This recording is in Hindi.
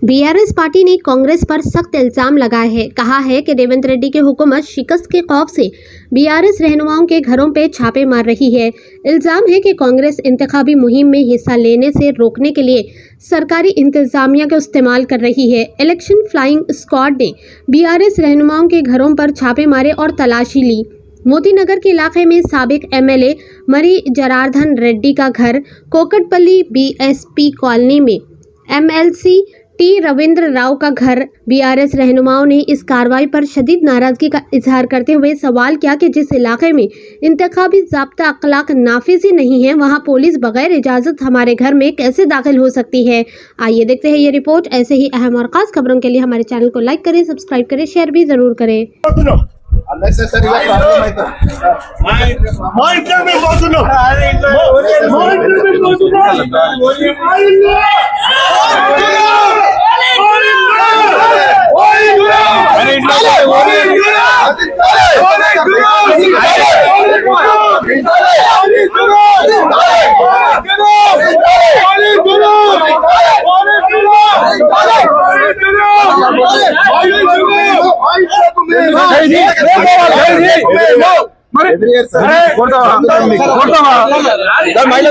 बीआरएस पार्टी ने कांग्रेस पर सख्त इल्जाम लगाए हैं। कहा है कि रेवंत रेड्डी की हुकूमत शिकस्त के खौफ से बीआरएस रहनुमाओं के घरों पर छापे मार रही है। इल्जाम है कि कांग्रेस इंतखाबी मुहिम में हिस्सा लेने से रोकने के लिए सरकारी इंतजामिया का इस्तेमाल कर रही है। इलेक्शन फ्लाइंग स्क्वाड ने बीआरएस रहनुमाओं के घरों पर छापे मारे और तलाशी ली। मोती नगर के इलाके में साबिक एमएलए मरी जनार्दन रेड्डी का घर, कोकटपल्ली बीएसपी कॉलोनी में एमएलसी टी रविंद्र राव का घर। बीआरएस रहनुमाओं ने इस कार्रवाई पर शदीद नाराजगी का इजहार करते हुए सवाल किया कि जिस इलाके में इंतखाबी ज़ाब्ता अखलाक नाफिज ही नहीं है, वहां पुलिस बगैर इजाजत हमारे घर में कैसे दाखिल हो सकती है। आइए देखते हैं ये रिपोर्ट। ऐसे ही अहम और खास खबरों के लिए हमारे चैनल को लाइक करें, सब्सक्राइब करें, शेयर भी जरूर करें। మరి